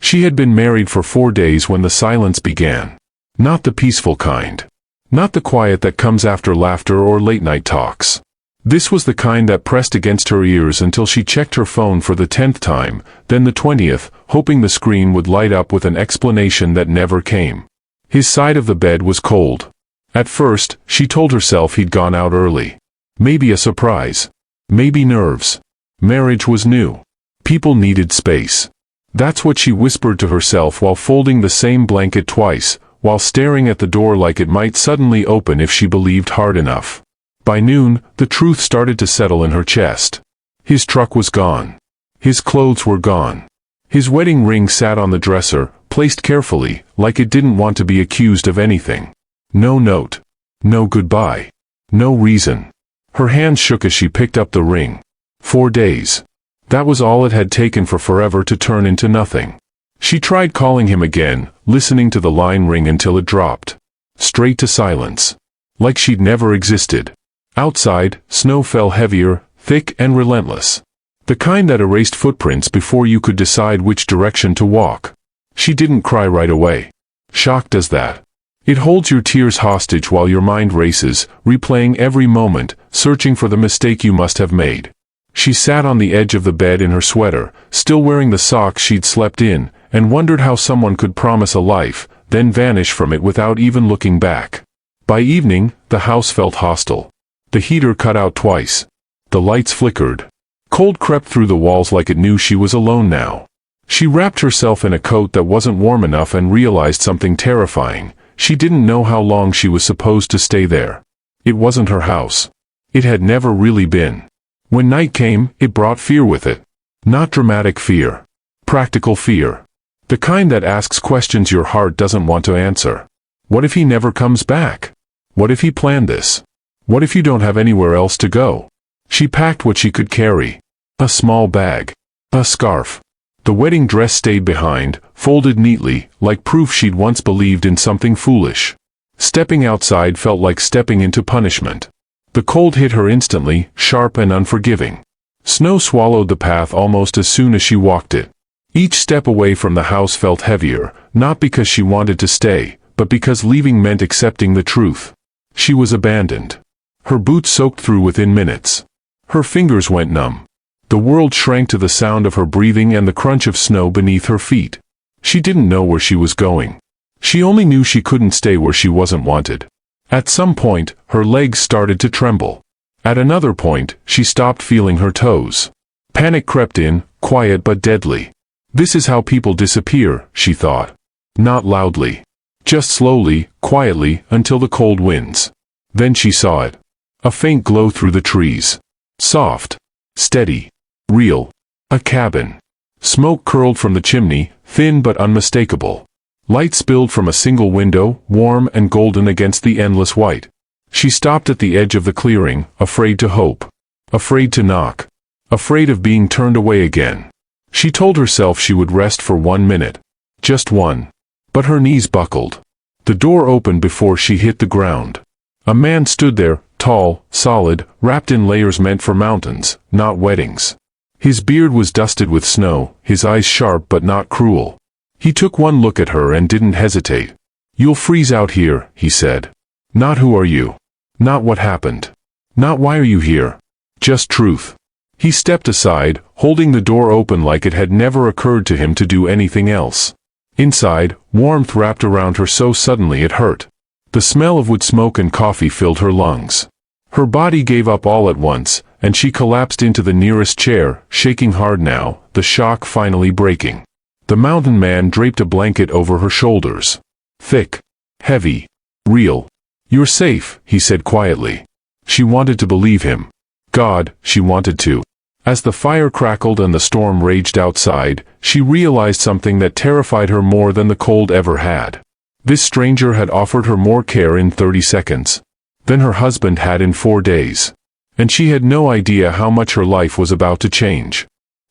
She had been married for 4 days when the silence began. Not the peaceful kind. Not the quiet that comes after laughter or late-night talks. This was the kind that pressed against her ears until she checked her phone for the 10th time, then the 20th, hoping the screen would light up with an explanation that never came. His side of the bed was cold. At first, she told herself he'd gone out early. Maybe a surprise. Maybe nerves. Marriage was new. People needed space. That's what she whispered to herself while folding the same blanket twice, while staring at the door like it might suddenly open if she believed hard enough. By noon, the truth started to settle in her chest. His truck was gone. His clothes were gone. His wedding ring sat on the dresser, placed carefully, like it didn't want to be accused of anything. No note. No goodbye. No reason. Her hands shook as she picked up the ring. 4 days. That was all it had taken for forever to turn into nothing. She tried calling him again, listening to the line ring until it dropped. Straight to silence. Like she'd never existed. Outside, snow fell heavier, thick and relentless. The kind that erased footprints before you could decide which direction to walk. She didn't cry right away. Shock does that. It holds your tears hostage while your mind races, replaying every moment, searching for the mistake you must have made. She sat on the edge of the bed in her sweater, still wearing the socks she'd slept in, and wondered how someone could promise a life, then vanish from it without even looking back. By evening, the house felt hostile. The heater cut out twice. The lights flickered. Cold crept through the walls like it knew she was alone now. She wrapped herself in a coat that wasn't warm enough and realized something terrifying. She didn't know how long she was supposed to stay there. It wasn't her house. It had never really been. When night came, it brought fear with it. Not dramatic fear. Practical fear. The kind that asks questions your heart doesn't want to answer. What if he never comes back? What if he planned this? What if you don't have anywhere else to go? She packed what she could carry. A small bag. A scarf. The wedding dress stayed behind, folded neatly, like proof she'd once believed in something foolish. Stepping outside felt like stepping into punishment. The cold hit her instantly, sharp and unforgiving. Snow swallowed the path almost as soon as she walked it. Each step away from the house felt heavier, not because she wanted to stay, but because leaving meant accepting the truth. She was abandoned. Her boots soaked through within minutes. Her fingers went numb. The world shrank to the sound of her breathing and the crunch of snow beneath her feet. She didn't know where she was going. She only knew she couldn't stay where she wasn't wanted. At some point, her legs started to tremble. At another point, she stopped feeling her toes. Panic crept in, quiet but deadly. This is how people disappear, she thought. Not loudly. Just slowly, quietly, until the cold wins. Then she saw it. A faint glow through the trees. Soft. Steady. Real. A cabin. Smoke curled from the chimney, thin but unmistakable. Light spilled from a single window, warm and golden against the endless white. She stopped at the edge of the clearing, afraid to hope. Afraid to knock. Afraid of being turned away again. She told herself she would rest for 1 minute. Just one. But her knees buckled. The door opened before she hit the ground. A man stood there, tall, solid, wrapped in layers meant for mountains, not weddings. His beard was dusted with snow, his eyes sharp but not cruel. He took one look at her and didn't hesitate. "You'll freeze out here," he said. "Not who are you. Not what happened. Not why are you here. Just truth." He stepped aside, holding the door open like it had never occurred to him to do anything else. Inside, warmth wrapped around her so suddenly it hurt. The smell of wood smoke and coffee filled her lungs. Her body gave up all at once, and she collapsed into the nearest chair, shaking hard now, the shock finally breaking. The mountain man draped a blanket over her shoulders. Thick. Heavy. Real. "You're safe," he said quietly. She wanted to believe him. God, she wanted to. As the fire crackled and the storm raged outside, she realized something that terrified her more than the cold ever had. This stranger had offered her more care in 30 seconds than her husband had in 4 days. And she had no idea how much her life was about to change.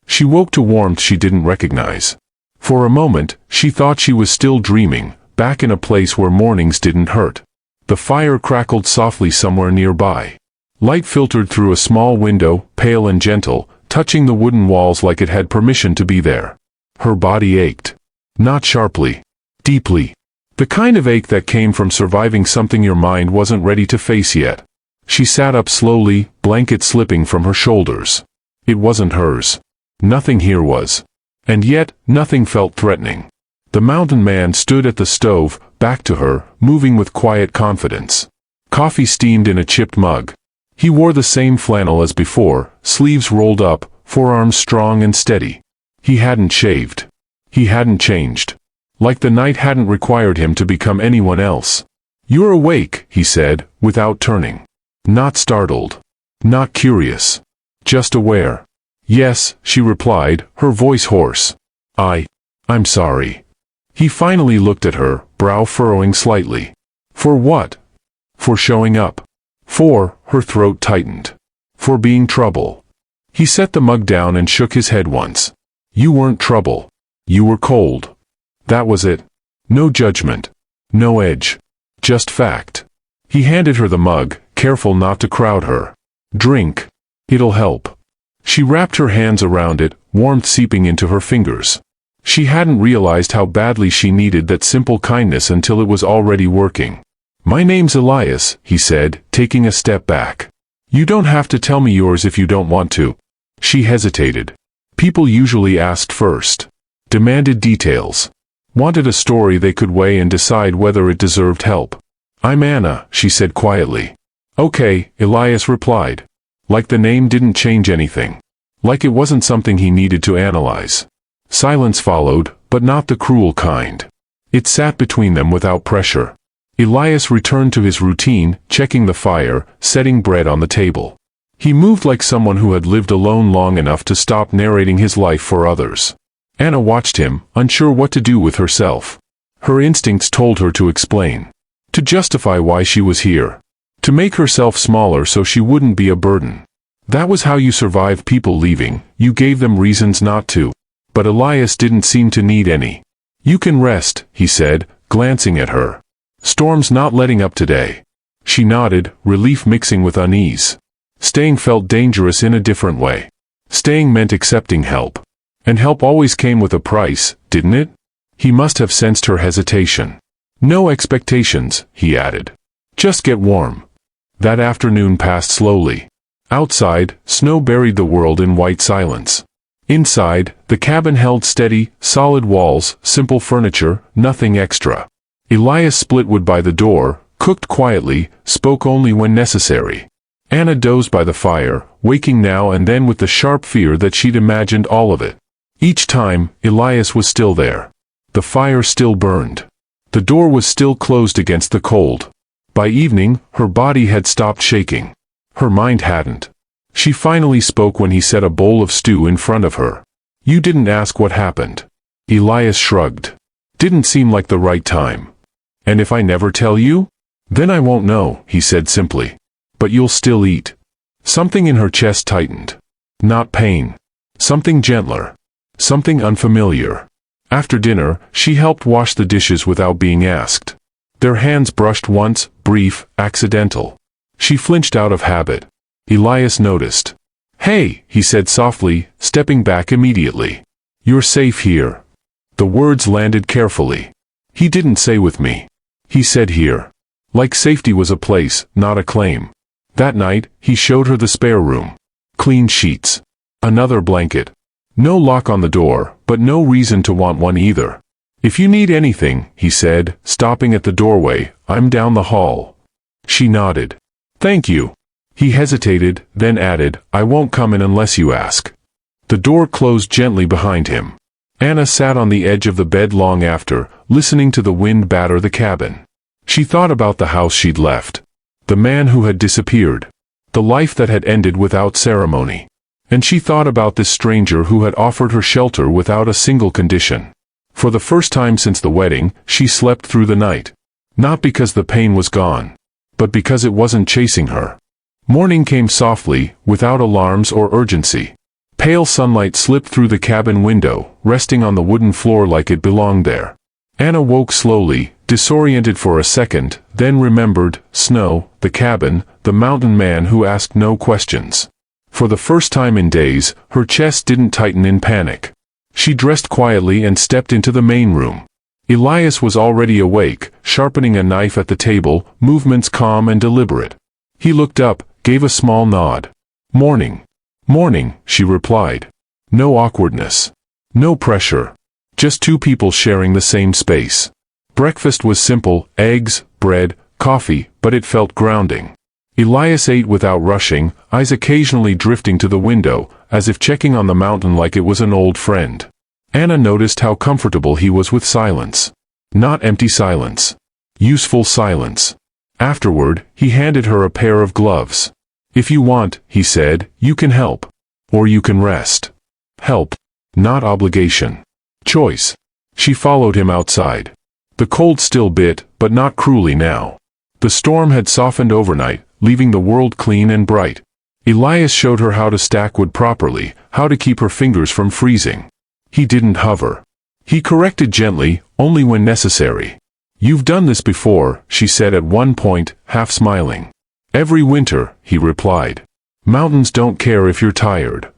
She woke to warmth she didn't recognize. For a moment, she thought she was still dreaming, back in a place where mornings didn't hurt. The fire crackled softly somewhere nearby. Light filtered through a small window, pale and gentle, touching the wooden walls like it had permission to be there. Her body ached. Not sharply. Deeply. The kind of ache that came from surviving something your mind wasn't ready to face yet. She sat up slowly, blanket slipping from her shoulders. It wasn't hers. Nothing here was. And yet, nothing felt threatening. The mountain man stood at the stove, back to her, moving with quiet confidence. Coffee steamed in a chipped mug. He wore the same flannel as before, sleeves rolled up, forearms strong and steady. He hadn't shaved. He hadn't changed. Like the night hadn't required him to become anyone else. "You're awake," he said, without turning. Not startled. Not curious. Just aware. "Yes," she replied, her voice hoarse. I'm sorry." He finally looked at her, brow furrowing slightly. "For what?" "For showing up." Her throat tightened. "For being trouble." He set the mug down and shook his head once. "You weren't trouble. You were cold. That was it. No judgment. No edge. Just fact." He handed her the mug, careful not to crowd her. "Drink. It'll help." She wrapped her hands around it, warmth seeping into her fingers. She hadn't realized how badly she needed that simple kindness until it was already working. "My name's Elias," he said, taking a step back. "You don't have to tell me yours if you don't want to." She hesitated. People usually asked first. Demanded details. Wanted a story they could weigh and decide whether it deserved help. "I'm Anna," she said quietly. "Okay," Elias replied. Like the name didn't change anything. Like it wasn't something he needed to analyze. Silence followed, but not the cruel kind. It sat between them without pressure. Elias returned to his routine, checking the fire, setting bread on the table. He moved like someone who had lived alone long enough to stop narrating his life for others. Anna watched him, unsure what to do with herself. Her instincts told her to explain. To justify why she was here. To make herself smaller so she wouldn't be a burden. That was how you survived people leaving, you gave them reasons not to. But Elias didn't seem to need any. "You can rest," he said, glancing at her. "Storm's not letting up today." She nodded, relief mixing with unease. Staying felt dangerous in a different way. Staying meant accepting help. And help always came with a price, didn't it? He must have sensed her hesitation. "No expectations," he added. "Just get warm." That afternoon passed slowly. Outside, snow buried the world in white silence. Inside, the cabin held steady, solid walls, simple furniture, nothing extra. Elias split wood by the door, cooked quietly, spoke only when necessary. Anna dozed by the fire, waking now and then with the sharp fear that she'd imagined all of it. Each time, Elias was still there. The fire still burned. The door was still closed against the cold. By evening, her body had stopped shaking. Her mind hadn't. She finally spoke when he set a bowl of stew in front of her. "You didn't ask what happened." Elias shrugged. "Didn't seem like the right time." "And if I never tell you?" "Then I won't know," he said simply. "But you'll still eat." Something in her chest tightened. Not pain. Something gentler. Something unfamiliar. After dinner, she helped wash the dishes without being asked. Their hands brushed once, brief, accidental. She flinched out of habit. Elias noticed. "Hey," he said softly, stepping back immediately. "You're safe here." The words landed carefully. He didn't say with me. He said here. Like safety was a place, not a claim. That night, he showed her the spare room. Clean sheets. Another blanket. No lock on the door, but no reason to want one either. "If you need anything," he said, stopping at the doorway, "I'm down the hall." She nodded. "Thank you." He hesitated, then added, "I won't come in unless you ask." The door closed gently behind him. Anna sat on the edge of the bed long after, listening to the wind batter the cabin. She thought about the house she'd left. The man who had disappeared. The life that had ended without ceremony. And she thought about this stranger who had offered her shelter without a single condition. For the first time since the wedding, she slept through the night. Not because the pain was gone, but because it wasn't chasing her. Morning came softly, without alarms or urgency. Pale sunlight slipped through the cabin window, resting on the wooden floor like it belonged there. Anna woke slowly, disoriented for a second, then remembered, snow, the cabin, the mountain man who asked no questions. For the first time in days, her chest didn't tighten in panic. She dressed quietly and stepped into the main room. Elias was already awake, sharpening a knife at the table, movements calm and deliberate. He looked up, gave a small nod. "Morning." "Morning," she replied. No awkwardness. No pressure. Just two people sharing the same space. Breakfast was simple, eggs, bread, coffee, but it felt grounding. Elias ate without rushing, eyes occasionally drifting to the window, as if checking on the mountain like it was an old friend. Anna noticed how comfortable he was with silence. Not empty silence. Useful silence. Afterward, he handed her a pair of gloves. "If you want," he said, "you can help. Or you can rest." Help. Not obligation. Choice. She followed him outside. The cold still bit, but not cruelly now. The storm had softened overnight, leaving the world clean and bright. Elias showed her how to stack wood properly, how to keep her fingers from freezing. He didn't hover. He corrected gently, only when necessary. "You've done this before," she said at one point, half smiling. "Every winter," he replied. "Mountains don't care if you're tired."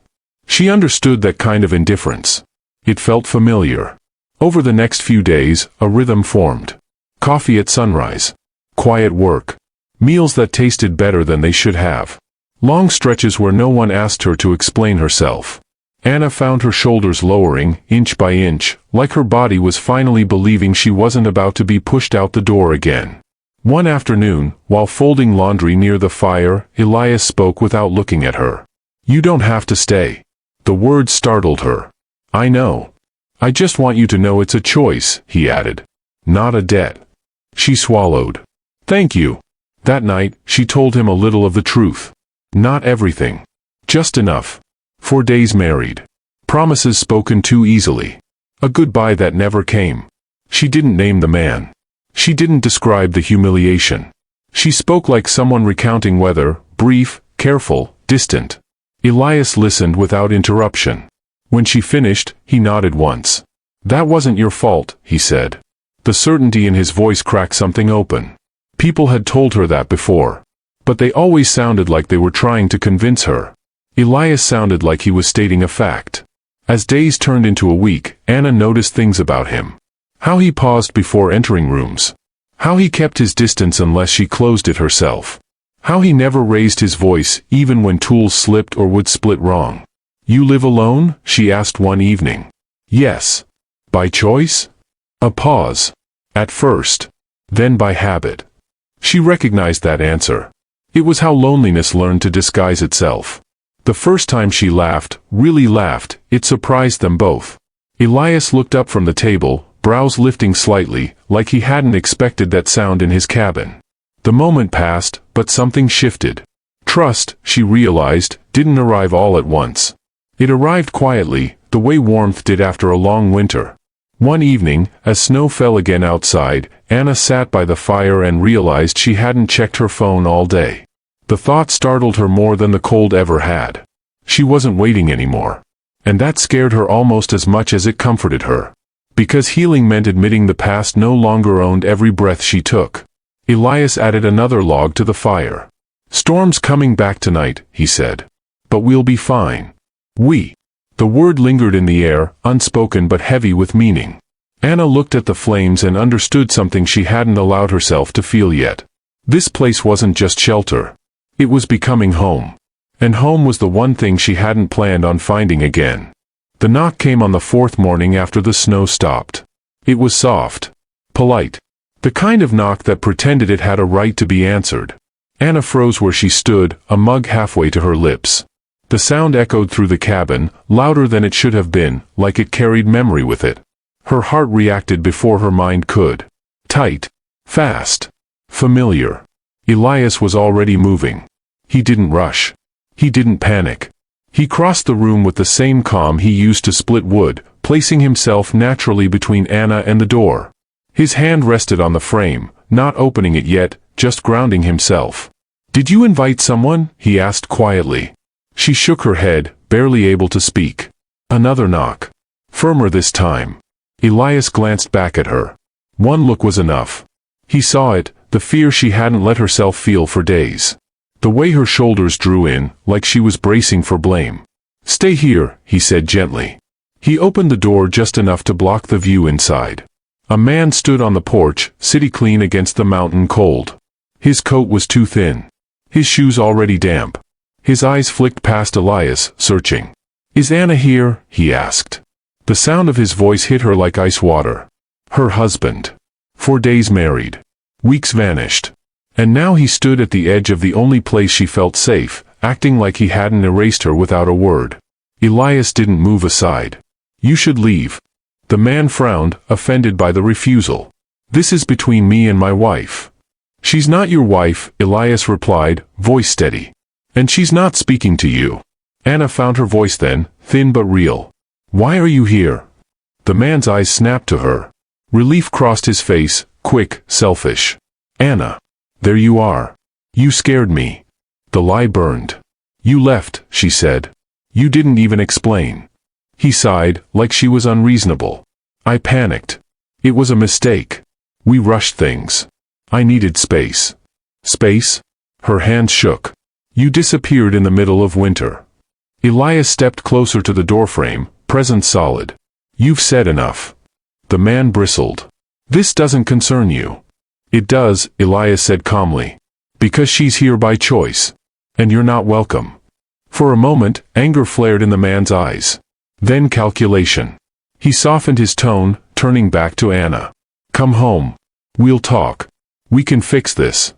She understood that kind of indifference. It felt familiar. Over the next few days, a rhythm formed. Coffee at sunrise. Quiet work. Meals that tasted better than they should have. Long stretches where no one asked her to explain herself. Anna found her shoulders lowering, inch by inch, like her body was finally believing she wasn't about to be pushed out the door again. One afternoon, while folding laundry near the fire, Elias spoke without looking at her. "You don't have to stay." The words startled her. "I know. I just want you to know it's a choice," he added. "Not a debt." She swallowed. "Thank you." That night, she told him a little of the truth. Not everything. Just enough. 4 days married. Promises spoken too easily. A goodbye that never came. She didn't name the man. She didn't describe the humiliation. She spoke like someone recounting weather, brief, careful, distant. Elias listened without interruption. When she finished, he nodded once. "That wasn't your fault," he said. The certainty in his voice cracked something open. People had told her that before. But they always sounded like they were trying to convince her. Elias sounded like he was stating a fact. As days turned into a week, Anna noticed things about him. How he paused before entering rooms. How he kept his distance unless she closed it herself. How he never raised his voice, even when tools slipped or would split wrong. "You live alone?" she asked one evening. "Yes." "By choice?" A pause. "At first. Then by habit." She recognized that answer. It was how loneliness learned to disguise itself. The first time she laughed, really laughed, it surprised them both. Elias looked up from the table, brows lifting slightly, like he hadn't expected that sound in his cabin. The moment passed, but something shifted. Trust, she realized, didn't arrive all at once. It arrived quietly, the way warmth did after a long winter. One evening, as snow fell again outside, Anna sat by the fire and realized she hadn't checked her phone all day. The thought startled her more than the cold ever had. She wasn't waiting anymore. And that scared her almost as much as it comforted her. Because healing meant admitting the past no longer owned every breath she took. Elias added another log to the fire. "Storm's coming back tonight," he said. "But we'll be fine." "We." The word lingered in the air, unspoken but heavy with meaning. Anna looked at the flames and understood something she hadn't allowed herself to feel yet. This place wasn't just shelter. It was becoming home. And home was the one thing she hadn't planned on finding again. The knock came on the 4th morning after the snow stopped. It was soft. Polite. The kind of knock that pretended it had a right to be answered. Anna froze where she stood, a mug halfway to her lips. The sound echoed through the cabin, louder than it should have been, like it carried memory with it. Her heart reacted before her mind could. Tight. Fast. Familiar. Elias was already moving. He didn't rush. He didn't panic. He crossed the room with the same calm he used to split wood, placing himself naturally between Anna and the door. His hand rested on the frame, not opening it yet, just grounding himself. "Did you invite someone?" he asked quietly. She shook her head, barely able to speak. Another knock. Firmer this time. Elias glanced back at her. One look was enough. He saw it, the fear she hadn't let herself feel for days. The way her shoulders drew in, like she was bracing for blame. "Stay here," he said gently. He opened the door just enough to block the view inside. A man stood on the porch, city clean against the mountain cold. His coat was too thin. His shoes already damp. His eyes flicked past Elias, searching. "Is Anna here?" he asked. The sound of his voice hit her like ice water. Her husband. 4 days married. Weeks vanished. And now he stood at the edge of the only place she felt safe, acting like he hadn't erased her without a word. Elias didn't move aside. "You should leave." The man frowned, offended by the refusal. "This is between me and my wife." "She's not your wife," Elias replied, voice steady. "And she's not speaking to you." Anna found her voice then, thin but real. "Why are you here?" The man's eyes snapped to her. Relief crossed his face, quick, selfish. "Anna. There you are. You scared me." The lie burned. "You left," she said. "You didn't even explain." He sighed, like she was unreasonable. "I panicked. It was a mistake. We rushed things. I needed space." "Space?" Her hands shook. "You disappeared in the middle of winter." Elias stepped closer to the doorframe, presence solid. "You've said enough." The man bristled. "This doesn't concern you." "It does," Elias said calmly. "Because she's here by choice. And you're not welcome." For a moment, anger flared in the man's eyes. Then calculation. He softened his tone, turning back to Anna. "Come home. We'll talk. We can fix this."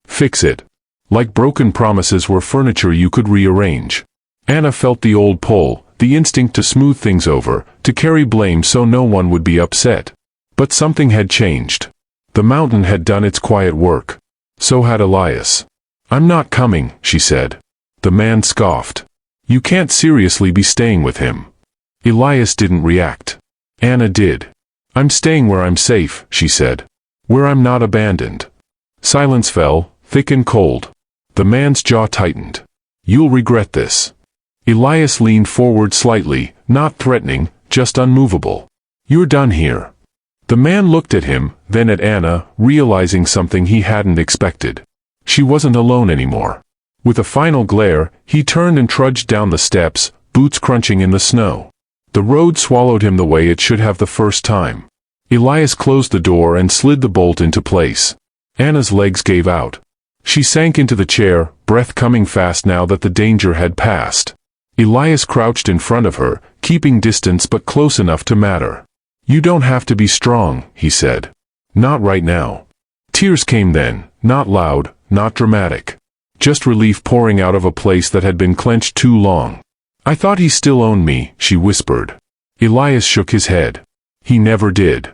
Fix it. Like broken promises were furniture you could rearrange. Anna felt the old pull, the instinct to smooth things over, to carry blame so no one would be upset. But something had changed. The mountain had done its quiet work. So had Elias. "I'm not coming," she said. The man scoffed. "You can't seriously be staying with him." Elias didn't react. Anna did. "I'm staying where I'm safe," she said. "Where I'm not abandoned." Silence fell, thick and cold. The man's jaw tightened. "You'll regret this." Elias leaned forward slightly, not threatening, just unmovable. "You're done here." The man looked at him, then at Anna, realizing something he hadn't expected. She wasn't alone anymore. With a final glare, he turned and trudged down the steps, boots crunching in the snow. The road swallowed him the way it should have the first time. Elias closed the door and slid the bolt into place. Anna's legs gave out. She sank into the chair, breath coming fast now that the danger had passed. Elias crouched in front of her, keeping distance but close enough to matter. "You don't have to be strong," he said. "Not right now." Tears came then, not loud, not dramatic. Just relief pouring out of a place that had been clenched too long. "I thought he still owned me," she whispered. Elias shook his head. He never did.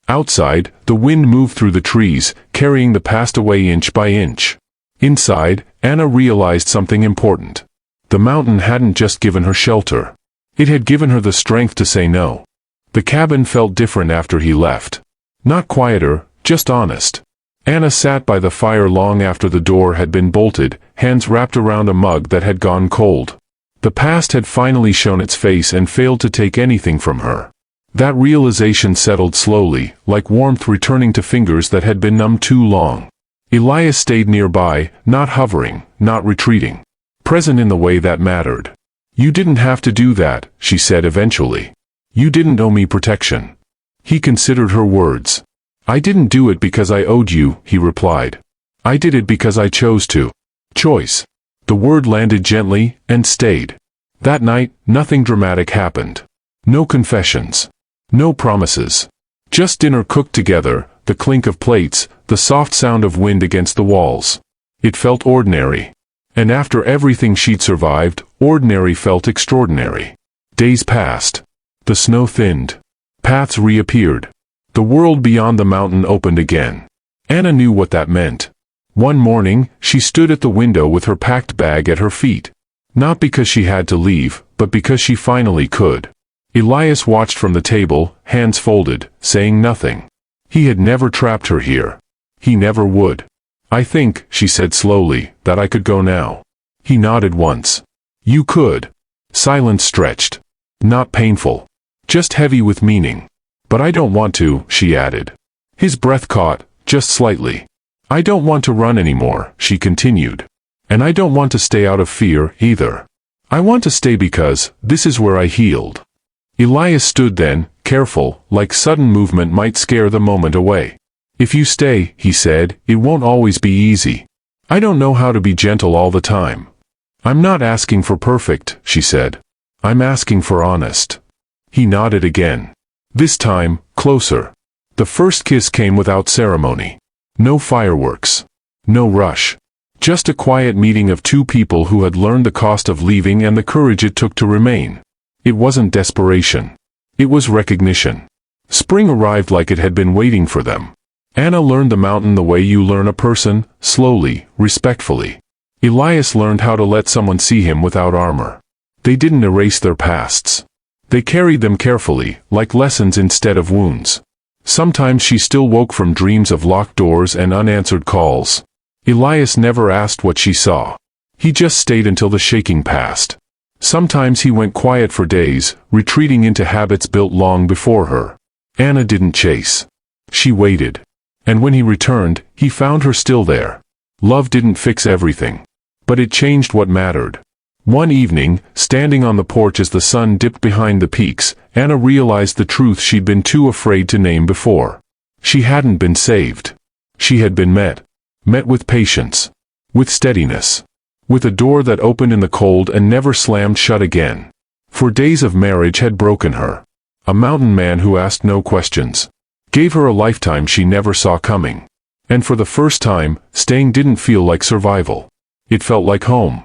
Outside, the wind moved through the trees, carrying the past away inch by inch. Inside, Anna realized something important. The mountain hadn't just given her shelter. It had given her the strength to say no. The cabin felt different after he left. Not quieter, just honest. Anna sat by the fire long after the door had been bolted, hands wrapped around a mug that had gone cold. The past had finally shown its face and failed to take anything from her. That realization settled slowly, like warmth returning to fingers that had been numb too long. Elias stayed nearby, not hovering, not retreating. Present in the way that mattered. "You didn't have to do that," she said eventually. "You didn't owe me protection." He considered her words. "I didn't do it because I owed you," he replied. "I did it because I chose to." Choice. The word landed gently, and stayed. That night, nothing dramatic happened. No confessions. No promises. Just dinner cooked together, the clink of plates, the soft sound of wind against the walls. It felt ordinary. And after everything she'd survived, ordinary felt extraordinary. Days passed. The snow thinned. Paths reappeared. The world beyond the mountain opened again. Anna knew what that meant. One morning, she stood at the window with her packed bag at her feet. Not because she had to leave, but because she finally could. Elias watched from the table, hands folded, saying nothing. He had never trapped her here. He never would. "I think," she said slowly, "that I could go now." He nodded once. "You could." Silence stretched. Not painful. Just heavy with meaning. "But I don't want to," she added. His breath caught, just slightly. "I don't want to run anymore," she continued. "And I don't want to stay out of fear, either. I want to stay because this is where I healed." Elias stood then, careful, like sudden movement might scare the moment away. "If you stay," he said, "it won't always be easy. I don't know how to be gentle all the time." "I'm not asking for perfect," she said. "I'm asking for honest." He nodded again. This time, closer. The first kiss came without ceremony. No fireworks. No rush. Just a quiet meeting of two people who had learned the cost of leaving and the courage it took to remain. It wasn't desperation. It was recognition. Spring arrived like it had been waiting for them. Anna learned the mountain the way you learn a person, slowly, respectfully. Elias learned how to let someone see him without armor. They didn't erase their pasts. They carried them carefully, like lessons instead of wounds. Sometimes she still woke from dreams of locked doors and unanswered calls. Elias never asked what she saw. He just stayed until the shaking passed. Sometimes he went quiet for days, retreating into habits built long before her. Anna didn't chase. She waited. And when he returned, he found her still there. Love didn't fix everything. But it changed what mattered. One evening, standing on the porch as the sun dipped behind the peaks, Anna realized the truth she'd been too afraid to name before. She hadn't been saved. She had been met. Met with patience. With steadiness. With a door that opened in the cold and never slammed shut again. For days of marriage had broken her. A mountain man who asked no questions. Gave her a lifetime she never saw coming. And for the first time, staying didn't feel like survival. It felt like home.